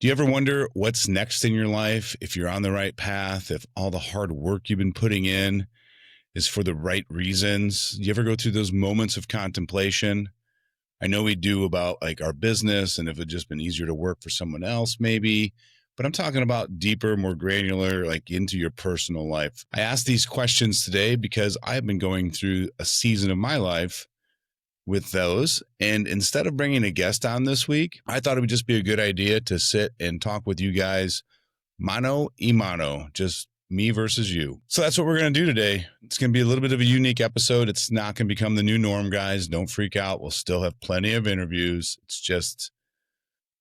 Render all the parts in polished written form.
Do you ever wonder what's next in your life, if you're on the right path, if all the hard work you've been putting in is for the right reasons? Do you ever go through those moments of contemplation? I know we do about like our business and if it'd just been easier to work for someone else, maybe, but I'm talking about deeper, more granular, like into your personal life. I asked these questions today because I've been going through a season of my life with those. And instead of bringing a guest on this week, I thought it would just be a good idea to sit and talk with you guys mano y mano, just me versus you. So that's what we're going to do today. It's going to be a little bit of a unique episode. It's not going to become the new norm, guys. Don't freak out. We'll still have plenty of interviews. It's just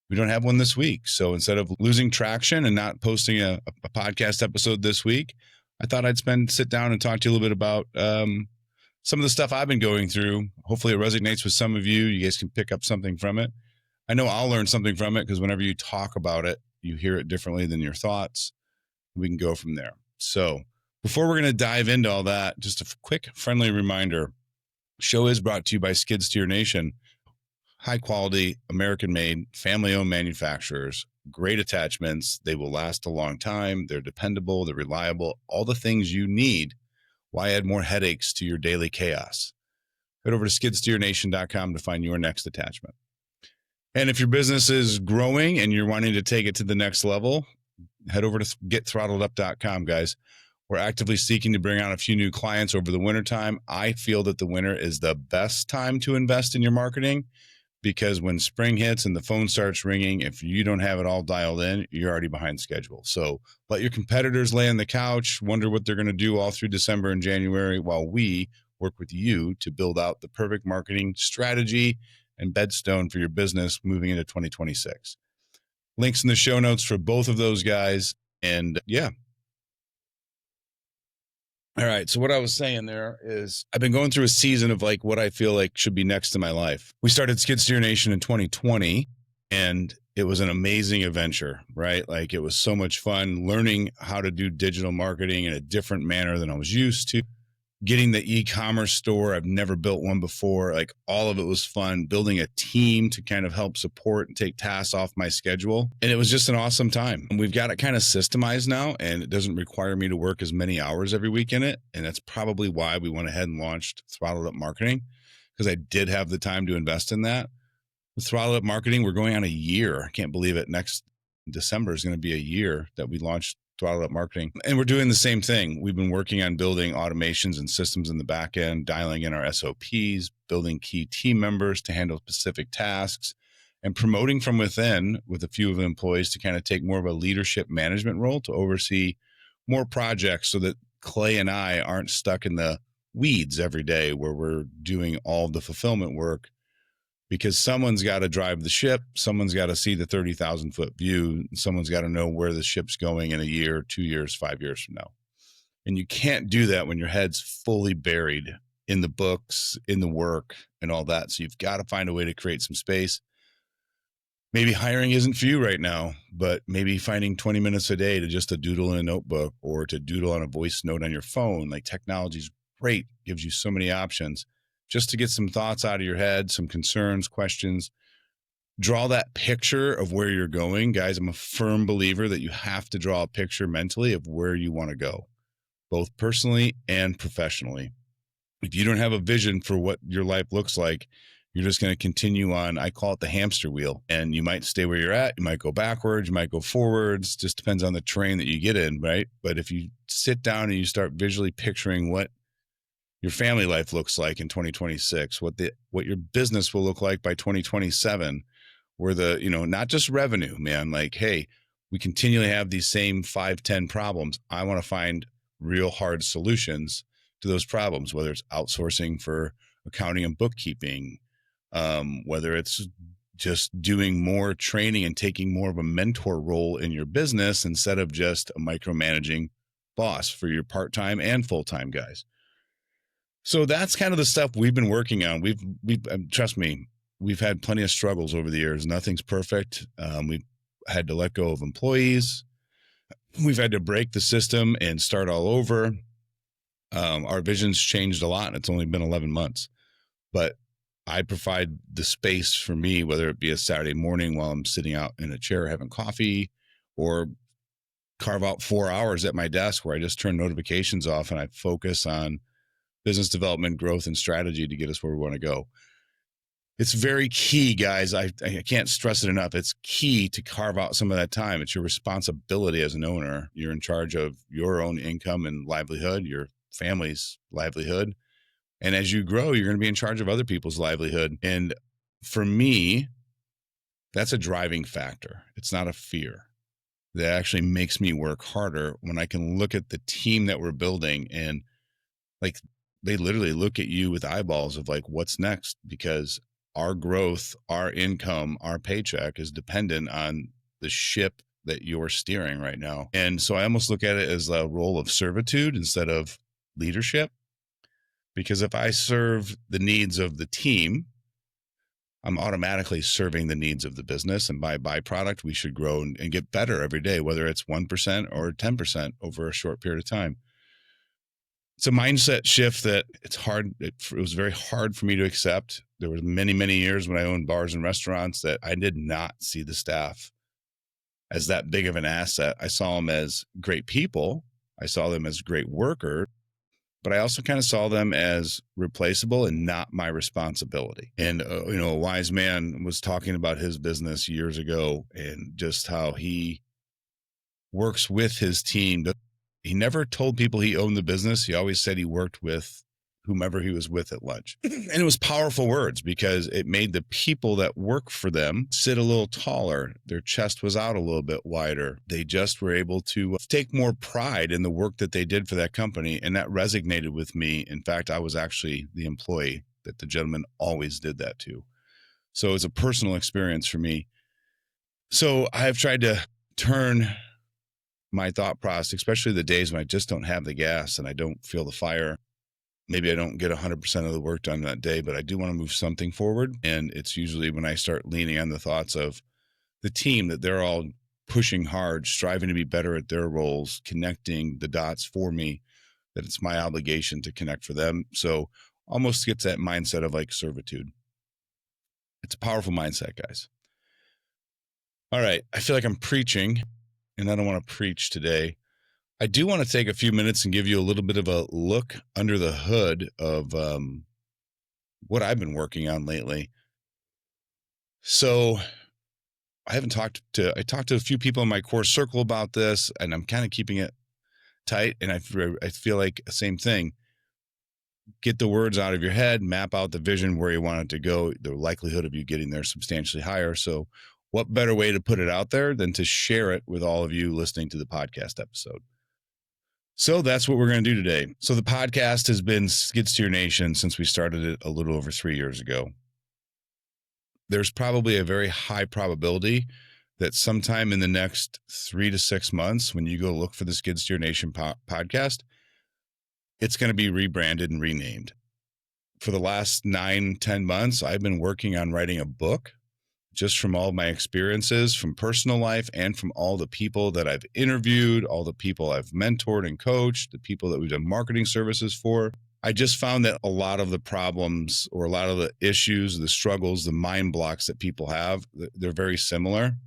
we don't have one this week. So instead of losing traction and not posting a podcast episode this week, I thought I'd sit down and talk to you a little bit about some of the stuff I've been going through. Hopefully it resonates with some of you. You guys can pick up something from it. I know I'll learn something from it because whenever you talk about it, you hear it differently than your thoughts. We can go from there. So before we're going to dive into all that, just a quick friendly reminder. Show is brought to you by Skid Steer Nation. High quality, American made, family owned manufacturers, great attachments. They will last a long time. They're dependable. They're reliable. All the things you need. Why add more headaches to your daily chaos? Head over to skidsteernation.com to find your next attachment. And if your business is growing and you're wanting to take it to the next level, head over to getthrottledup.com, guys. We're actively seeking to bring on a few new clients over the wintertime. I feel that the winter is the best time to invest in your marketing because when spring hits and the phone starts ringing, if you don't have it all dialed in, you're already behind schedule. So let your competitors lay on the couch, wonder what they're going to do all through December and January while we work with you to build out the perfect marketing strategy and bedstone for your business moving into 2026. Links in the show notes for both of those guys. And yeah. All right. So what I was saying there is I've been going through a season of like what I feel like should be next in my life. We started Skid Steer Nation in 2020 and it was an amazing adventure, right? Like it was so much fun learning how to do digital marketing in a different manner than I was used to. Getting the e-commerce store. I've never built one before. Like all of it was fun, building a team to kind of help support and take tasks off my schedule. And it was just an awesome time. And we've got it kind of systemized now, and it doesn't require me to work as many hours every week in it. And that's probably why we went ahead and launched Throttled Up Marketing, because I did have the time to invest in that. With Throttled Up Marketing, we're going on a year. I can't believe it. Next December is going to be a year that we launched Throttled Up Marketing. And we're doing the same thing. We've been working on building automations and systems in the back end, dialing in our SOPs, building key team members to handle specific tasks, and promoting from within with a few of the employees to kind of take more of a leadership management role to oversee more projects so that Clay and I aren't stuck in the weeds every day where we're doing all the fulfillment work. Because someone's got to drive the ship, someone's got to see the 30,000 foot view, someone's got to know where the ship's going in a year, 2 years, 5 years from now. And you can't do that when your head's fully buried in the books, in the work, and all that. So you've got to find a way to create some space. Maybe hiring isn't for you right now, but maybe finding 20 minutes a day to just to doodle in a notebook or to doodle on a voice note on your phone. Like technology's great, gives you so many options. Just to get some thoughts out of your head, some concerns, questions, draw that picture of where you're going. Guys, I'm a firm believer that you have to draw a picture mentally of where you want to go, both personally and professionally. If you don't have a vision for what your life looks like, you're just going to continue on, I call it the hamster wheel, and you might stay where you're at. You might go backwards, you might go forwards, just depends on the train that you get in, right? But if you sit down and you start visually picturing what your family life looks like in 2026, what your business will look like by 2027, where not just revenue, man, like, hey, we continually have these same 5-10 problems. I want to find real hard solutions to those problems, whether it's outsourcing for accounting and bookkeeping, whether it's just doing more training and taking more of a mentor role in your business instead of just a micromanaging boss for your part-time and full-time guys. So that's kind of the stuff we've been working on. We've trust me, we've had plenty of struggles over the years. Nothing's perfect. We've had to let go of employees. We've had to break the system and start all over. Our vision's changed a lot, and it's only been 11 months. But I provide the space for me, whether it be a Saturday morning while I'm sitting out in a chair having coffee, or carve out 4 hours at my desk where I just turn notifications off and I focus on business development, growth, and strategy to get us where we want to go. It's very key, guys. I can't stress it enough. It's key to carve out some of that time. It's your responsibility as an owner. You're in charge of your own income and livelihood, your family's livelihood. And as you grow, you're going to be in charge of other people's livelihood. And for me, that's a driving factor. It's not a fear. That actually makes me work harder when I can look at the team that we're building, and like they literally look at you with eyeballs of like, what's next? Because our growth, our income, our paycheck is dependent on the ship that you're steering right now. And so I almost look at it as a role of servitude instead of leadership. Because if I serve the needs of the team, I'm automatically serving the needs of the business. And by byproduct, we should grow and get better every day, whether it's 1% or 10% over a short period of time. It's a mindset shift that it's hard. It was very hard for me to accept. There were many, many years when I owned bars and restaurants that I did not see the staff as that big of an asset. I saw them as great people. I saw them as great workers, but I also kind of saw them as replaceable and not my responsibility. And, a wise man was talking about his business years ago and just how he works with his team. He never told people he owned the business. He always said he worked with whomever he was with at lunch. And it was powerful words because it made the people that work for them sit a little taller. Their chest was out a little bit wider. They just were able to take more pride in the work that they did for that company. And that resonated with me. In fact, I was actually the employee that the gentleman always did that to. So it's a personal experience for me. So I have tried to turn my thought process, especially the days when I just don't have the gas and I don't feel the fire. Maybe I don't get 100% of the work done that day, but I do want to move something forward. And it's usually when I start leaning on the thoughts of the team, that they're all pushing hard, striving to be better at their roles, connecting the dots for me, that it's my obligation to connect for them. So almost gets that mindset of like servitude. It's a powerful mindset, guys. All right. I feel like I'm preaching, and I don't want to preach today. I do want to take a few minutes and give you a little bit of a look under the hood of what I've been working on lately. So I talked to a few people in my core circle about this, and I'm kind of keeping it tight. And I feel like the same thing. Get the words out of your head, map out the vision where you want it to go, the likelihood of you getting there substantially higher. So what better way to put it out there than to share it with all of you listening to the podcast episode? So that's what we're going to do today. So the podcast has been Skid Steer Nation since we started it a little over 3 years ago. There's probably a very high probability that sometime in the next 3 to 6 months, when you go look for the Skid Steer Nation podcast, it's going to be rebranded and renamed. For the last 9-10 months, I've been working on writing a book, just from all my experiences from personal life and from all the people that I've interviewed, all the people I've mentored and coached, the people that we've done marketing services for. I just found that a lot of the problems or a lot of the issues, the struggles, the mind blocks that people have, they're very similar.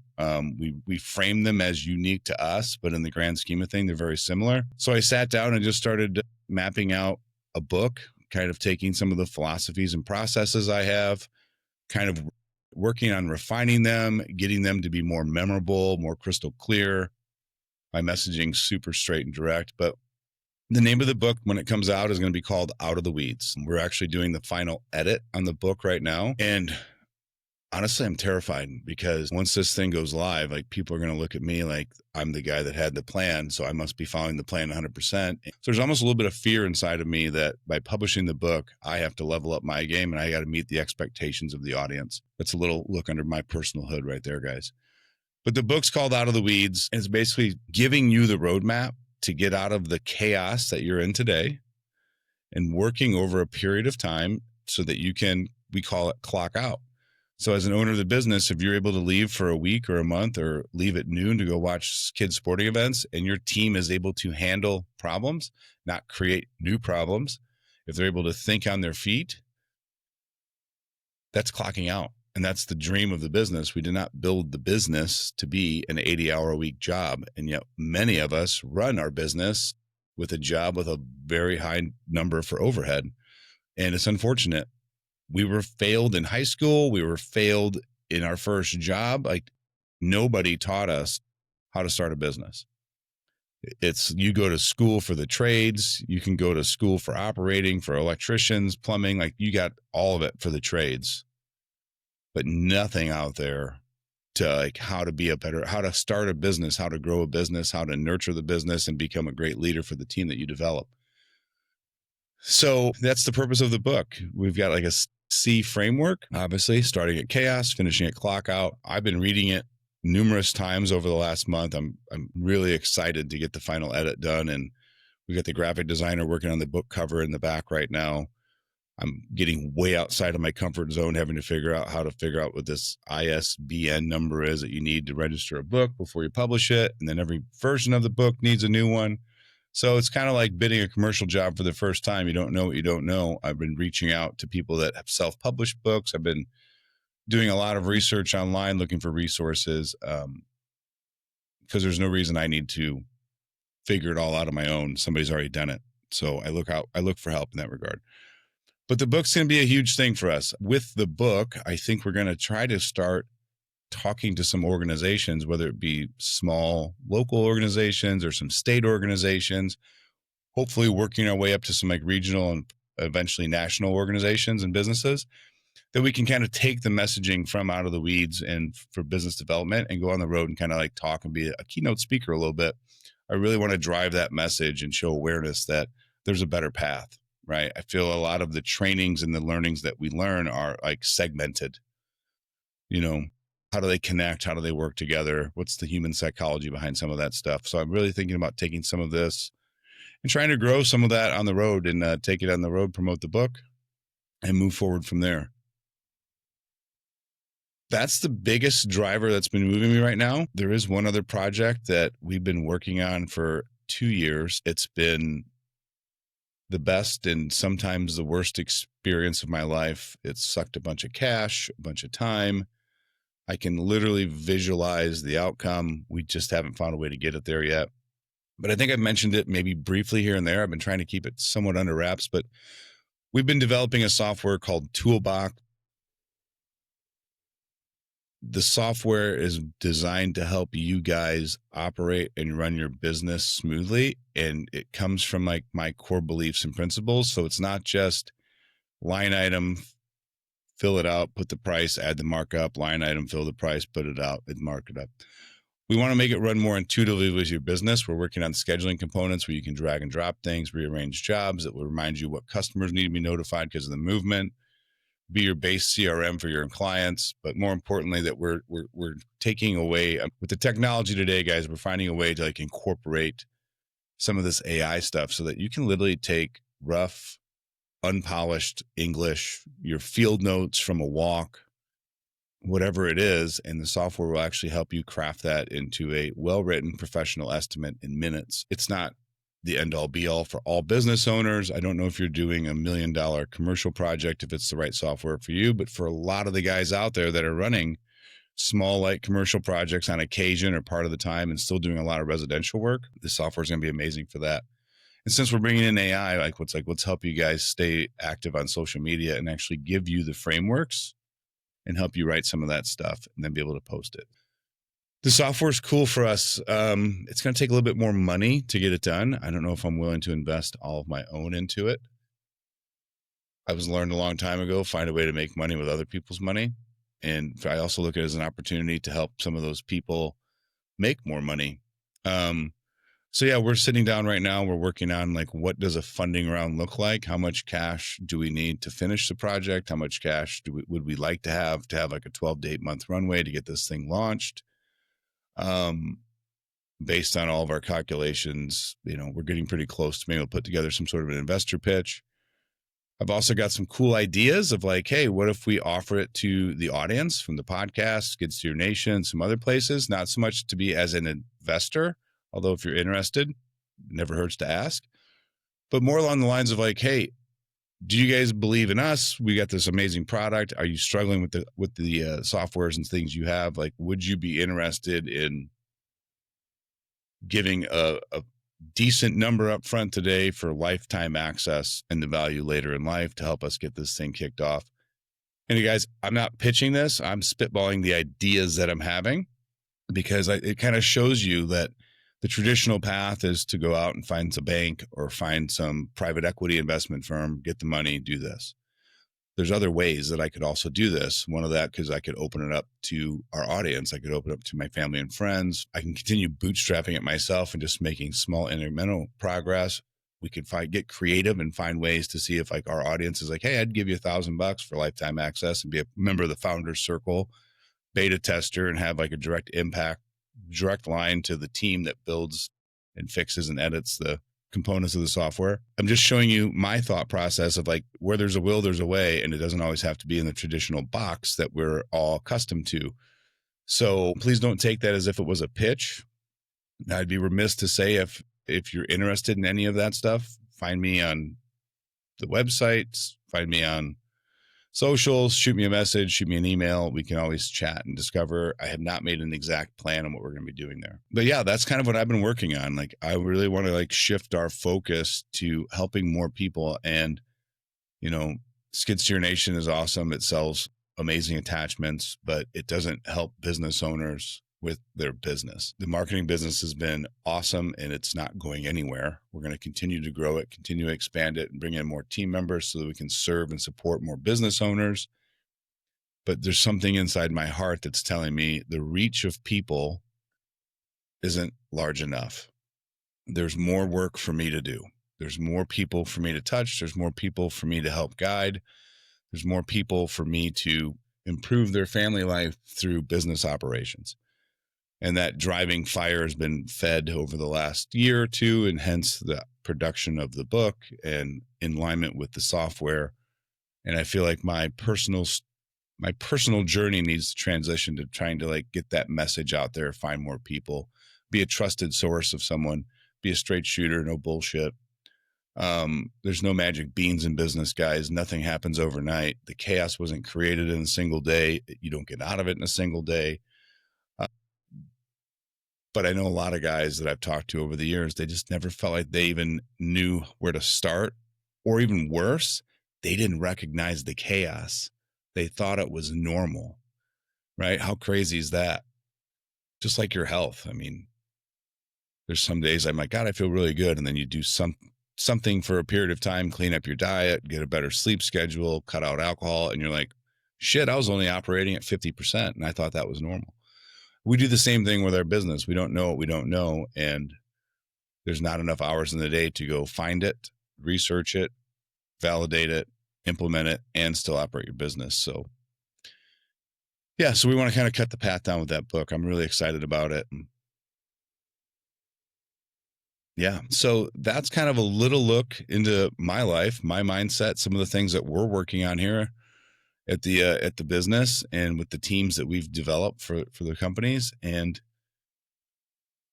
We frame them as unique to us, but in the grand scheme of things, they're very similar. So I sat down and just started mapping out a book, kind of taking some of the philosophies and processes I have, kind of working on refining them, getting them to be more memorable, more crystal clear. My messaging super straight and direct, but the name of the book when it comes out is going to be called Out of the Weeds. We're actually doing the final edit on the book right now. And honestly, I'm terrified because once this thing goes live, like people are going to look at me like I'm the guy that had the plan. So I must be following the plan 100%. So there's almost a little bit of fear inside of me that by publishing the book, I have to level up my game and I got to meet the expectations of the audience. That's a little look under my personal hood right there, guys. But the book's called Out of the Weeds. And it's basically giving you the roadmap to get out of the chaos that you're in today and working over a period of time so that you can, we call it clock out. So as an owner of the business, if you're able to leave for a week or a month or leave at noon to go watch kids' sporting events and your team is able to handle problems, not create new problems, if they're able to think on their feet, That's clocking out. And that's the dream of the business. We did not build the business to be an 80-hour-a-week job. And yet many of us run our business with a job with a very high number for overhead. And it's unfortunate. We were failed in high school. We were failed in our first job. Like, nobody taught us how to start a business. It's, you go to school for the trades. You can go to school for operating, for electricians, plumbing. Like, you got all of it for the trades, but nothing out there to like how to start a business, how to grow a business, how to nurture the business and become a great leader for the team that you develop. So that's the purpose of the book. We've got like a C framework, obviously, starting at chaos, finishing at clock out. I've been reading it numerous times over the last month. I'm really excited to get the final edit done. And we got the graphic designer working on the book cover in the back right now. I'm getting way outside of my comfort zone, having to figure out what this ISBN number is that you need to register a book before you publish it. And then every version of the book needs a new one. So it's kind of like bidding a commercial job for the first time. You don't know what you don't know. I've been reaching out to people that have self-published books. I've been doing a lot of research online, looking for resources, because there's no reason I need to figure it all out on my own. Somebody's already done it. So I look for help in that regard. But the book's going to be a huge thing for us. With the book, I think we're going to try to start talking to some organizations, whether it be small local organizations or some state organizations, hopefully working our way up to some like regional and eventually national organizations and businesses, that we can kind of take the messaging from Out of the Weeds and for business development and go on the road and kind of like talk and be a keynote speaker a little bit. I really want to drive that message and show awareness that there's a better path, right? I feel a lot of the trainings and the learnings that we learn are like segmented. How do they connect? How do they work together? What's the human psychology behind some of that stuff? So I'm really thinking about taking some of this and trying to grow some of that on the road and take it on the road, promote the book, and move forward from there. That's the biggest driver that's been moving me right now. There is one other project that we've been working on for 2 years. It's been the best and sometimes the worst experience of my life. It's sucked a bunch of cash, a bunch of time. I can literally visualize the outcome. We just haven't found a way to get it there yet. But I think I've mentioned it maybe briefly here and there. I've been trying to keep it somewhat under wraps, but we've been developing a software called Toolbox. The software is designed to help you guys operate and run your business smoothly. And it comes from like my core beliefs and principles. So it's not just line item, fill it out, put the price, add the markup, line item, fill the price, put it out, and mark it up. We want to make it run more intuitively with your business. We're working on scheduling components where you can drag and drop things, rearrange jobs that will remind you what customers need to be notified because of the movement, be your base CRM for your clients. But more importantly, that we're taking away with the technology today, guys, we're finding a way to like incorporate some of this AI stuff so that you can literally take rough, unpolished English, your field notes from a walk, whatever it is, and the software will actually help you craft that into a well-written professional estimate in minutes. It's not the end-all be-all for all business owners. I don't know if you're doing $1 million commercial project, if it's the right software for you, but for a lot of the guys out there that are running small, light commercial projects on occasion or part of the time and still doing a lot of residential work, the software is going to be amazing for that. And since we're bringing in AI, let's help you guys stay active on social media and actually give you the frameworks and help you write some of that stuff and then be able to post it. The software is cool for us. It's going to take a little bit more money to get it done. I don't know if I'm willing to invest all of my own into it. I was learned a long time ago, find a way to make money with other people's money. And I also look at it as an opportunity to help some of those people make more money. So yeah, we're sitting down right now. We're working on like, what does a funding round look like? How much cash do we need to finish the project? How much cash would we like to have like a 12 to 8 month runway to get this thing launched? Based on all of our calculations, we're getting pretty close to being able to put together some sort of an investor pitch. I've also got some cool ideas of like, hey, what if we offer it to the audience from the podcast, Skid Steer Nation, some other places, not so much to be as an investor, although if you're interested, never hurts to ask, but more along the lines of like, hey, do you guys believe in us? We got this amazing product. Are you struggling with the softwares and things you have? Like, would you be interested in giving a decent number up front today for lifetime access and the value later in life to help us get this thing kicked off? And you guys, I'm not pitching this. I'm spitballing the ideas that I'm having, because it kind of shows you that the traditional path is to go out and find a bank or find some private equity investment firm, get the money, do this. There's other ways that I could also do this. One of that, because I could open it up to our audience. I could open it up to my family and friends. I can continue bootstrapping it myself and just making small incremental progress. We could get creative and find ways to see if like our audience is like, hey, I'd give you $1,000 for lifetime access and be a member of the Founders Circle, beta tester, and have like a direct line to the team that builds and fixes and edits the components of the software. I'm just showing you my thought process of like, where there's a will, there's a way, and it doesn't always have to be in the traditional box that we're all accustomed to. So please don't take that as if it was a pitch. I'd be remiss to say if you're interested in any of that stuff, find me on the websites, find me on socials, shoot me a message, shoot me an email. We can always chat and discover. I have not made an exact plan on what we're going to be doing there. But yeah, that's kind of what I've been working on. Like, I really want to like shift our focus to helping more people. And, you know, Skid Steer Nation is awesome. It sells amazing attachments, but it doesn't help business owners with their business. The marketing business has been awesome and it's not going anywhere. We're going to continue to grow it, continue to expand it, and bring in more team members so that we can serve and support more business owners. But there's something inside my heart that's telling me the reach of people isn't large enough. There's more work for me to do. There's more people for me to touch. There's more people for me to help guide. There's more people for me to improve their family life through business operations. And that driving fire has been fed over the last year or two, and hence the production of the book and in alignment with the software. And I feel like my personal journey needs to transition to trying to like get that message out there, find more people, be a trusted source of someone, be a straight shooter, no bullshit. There's no magic beans in business, guys. Nothing happens overnight. The chaos wasn't created in a single day. You don't get out of it in a single day. But I know a lot of guys that I've talked to over the years, they just never felt like they even knew where to start, or even worse, they didn't recognize the chaos. They thought it was normal, right? How crazy is that? Just like your health. I mean, there's some days I'm like, God, I feel really good. And then you do something for a period of time, clean up your diet, get a better sleep schedule, cut out alcohol. And you're like, shit, I was only operating at 50%. And I thought that was normal. We do the same thing with our business. We don't know what we don't know. And there's not enough hours in the day to go find it, research it, validate it, implement it, and still operate your business. So yeah, so we want to kind of cut the path down with that book. I'm really excited about it. Yeah. So that's kind of a little look into my life, my mindset, some of the things that we're working on here at the business and with the teams that we've developed for the companies. And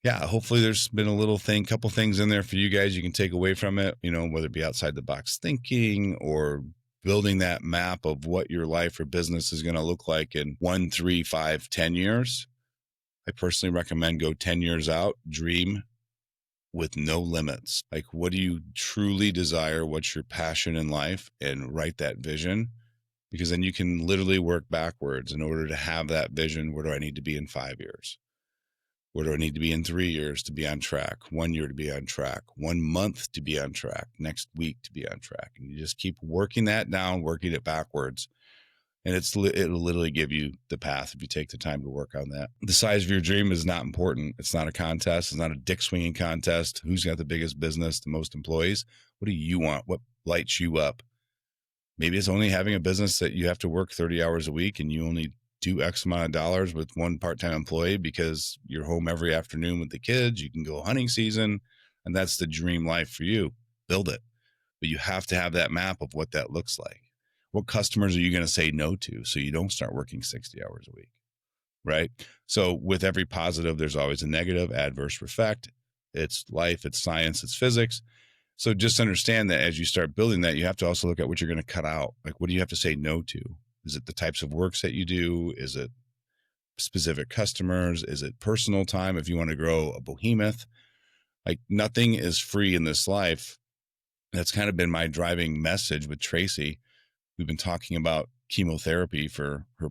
yeah, hopefully there's been couple things in there for you guys you can take away from it, you know, whether it be outside the box thinking or building that map of what your life or business is going to look like in 1, 3, 5, 10 years. I personally recommend go 10 years out, dream with no limits. Like, what do you truly desire? What's your passion in life? And write that vision, because then you can literally work backwards in order to have that vision. Where do I need to be in 5 years? Where do I need to be in 3 years to be on track? 1 year to be on track, 1 month to be on track, next week to be on track. And you just keep working that down, working it backwards. And it'll literally give you the path if you take the time to work on that. The size of your dream is not important. It's not a contest. It's not a dick swinging contest. Who's got the biggest business, the most employees? What do you want? What lights you up? Maybe it's only having a business that you have to work 30 hours a week and you only do X amount of dollars with one part-time employee because you're home every afternoon with the kids. You can go hunting season, and that's the dream life for you. Build it. But you have to have that map of what that looks like. What customers are you going to say no to so you don't start working 60 hours a week, right? So with every positive, there's always a negative, adverse effect. It's life, it's science, it's physics. So just understand that as you start building that, you have to also look at what you're going to cut out. Like, what do you have to say no to? Is it the types of works that you do? Is it specific customers? Is it personal time? If you want to grow a behemoth, like nothing is free in this life. That's kind of been my driving message with Tracy. We've been talking about chemotherapy for her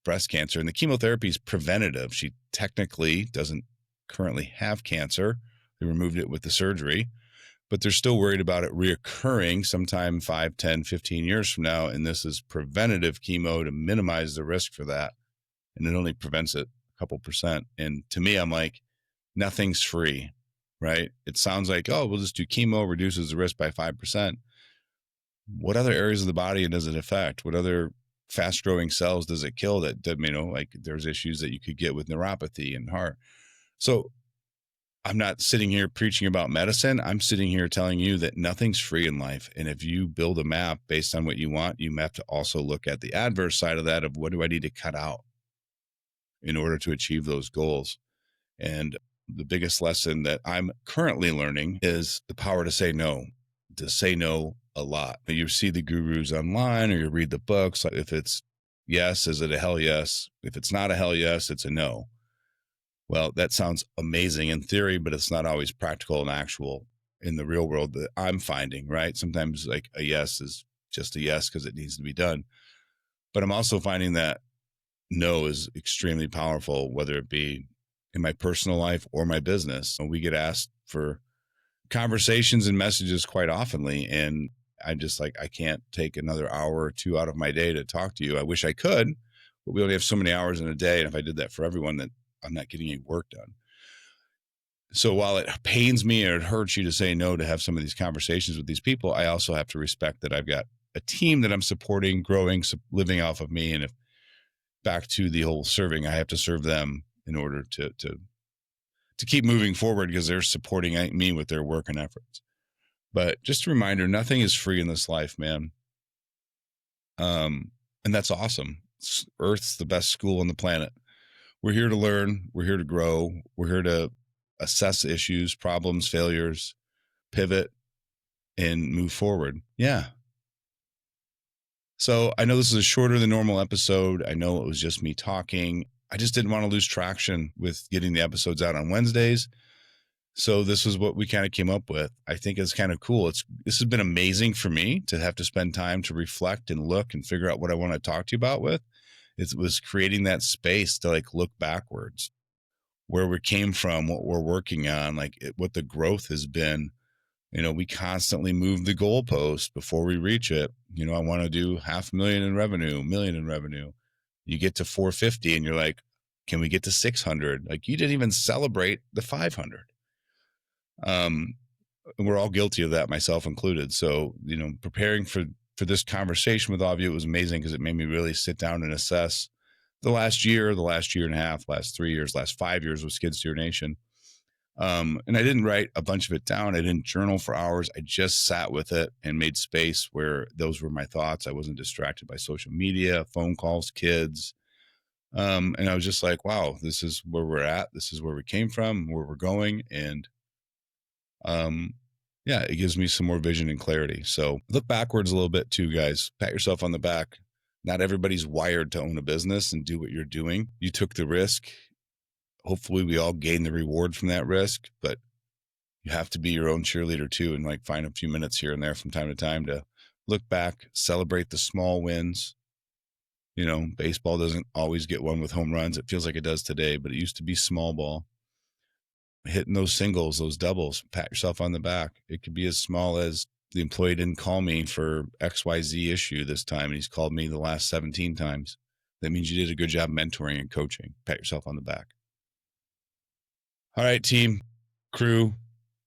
breast cancer, and the chemotherapy is preventative. She technically doesn't currently have cancer. They removed it with the surgery, but they're still worried about it reoccurring sometime 5, 10, 15 years from now. And this is preventative chemo to minimize the risk for that. And it only prevents it a couple percent. And to me, I'm like, nothing's free, right? It sounds like, oh, we'll just do chemo, reduces the risk by 5%. What other areas of the body does it affect? What other fast growing cells does it kill that, like there's issues that you could get with neuropathy and heart. So I'm not sitting here preaching about medicine. I'm sitting here telling you that nothing's free in life. And if you build a map based on what you want, you have to also look at the adverse side of that, of what do I need to cut out in order to achieve those goals. And the biggest lesson that I'm currently learning is the power to say no a lot. You see the gurus online or you read the books. If it's yes, is it a hell yes? If it's not a hell yes, it's a no. Well, that sounds amazing in theory, but it's not always practical and actual in the real world that I'm finding, right? Sometimes like a yes is just a yes because it needs to be done. But I'm also finding that no is extremely powerful, whether it be in my personal life or my business. We get asked for conversations and messages quite oftenly. And I'm just like, I can't take another hour or two out of my day to talk to you. I wish I could, but we only have so many hours in a day. And if I did that for everyone, then I'm not getting any work done. So while it pains me or it hurts you to say no to have some of these conversations with these people, I also have to respect that I've got a team that I'm supporting, growing, living off of me. And if back to the whole serving, I have to serve them in order to keep moving forward because they're supporting me with their work and efforts. But just a reminder, nothing is free in this life, man. And that's awesome. Earth's the best school on the planet. We're here to learn. We're here to grow. We're here to assess issues, problems, failures, pivot, and move forward. Yeah. So I know this is a shorter than normal episode. I know it was just me talking. I just didn't want to lose traction with getting the episodes out on Wednesdays. So this is what we kind of came up with. I think it's kind of cool. This has been amazing for me to have to spend time to reflect and look and figure out what I want to talk to you about with. It was creating that space to like look backwards, where we came from, what we're working on, what the growth has been. We constantly move the goalpost before we reach it. I want to do 500,000 in revenue, $1 million in revenue. You get to 450 and you're like, can we get to 600? Like you didn't even celebrate the 500. We're all guilty of that, myself included. So, preparing for this conversation with all of you, it was amazing because it made me really sit down and assess the last year and a half, last 3 years, last 5 years with Skid Steer Nation. And I didn't write a bunch of it down. I didn't journal for hours. I just sat with it and made space where those were my thoughts. I wasn't distracted by social media, phone calls, kids. And I was just like, wow, this is where we're at. This is where we came from, where we're going. And yeah, it gives me some more vision and clarity. So look backwards a little bit too, guys. Pat yourself on the back. Not everybody's wired to own a business and do what you're doing. You took the risk. Hopefully we all gain the reward from that risk, but you have to be your own cheerleader too. And find a few minutes here and there from time to time to look back, celebrate the small wins. Baseball doesn't always get one with home runs. It feels like it does today, but it used to be small ball. Hitting those singles, those doubles, pat yourself on the back. It could be as small as the employee didn't call me for XYZ issue this time, and he's called me the last 17 times. That means you did a good job mentoring and coaching. Pat yourself on the back. All right, team, crew,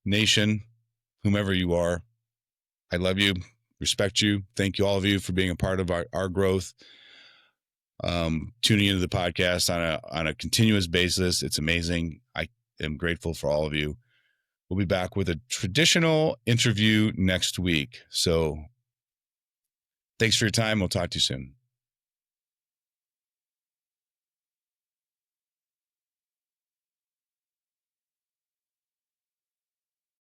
nation, whomever you are, I love you, respect you. Thank you, all of you, for being a part of our growth. Tuning into the podcast on a continuous basis. It's amazing. I am grateful for all of you. We'll be back with a traditional interview next week. So thanks for your time. We'll talk to you soon.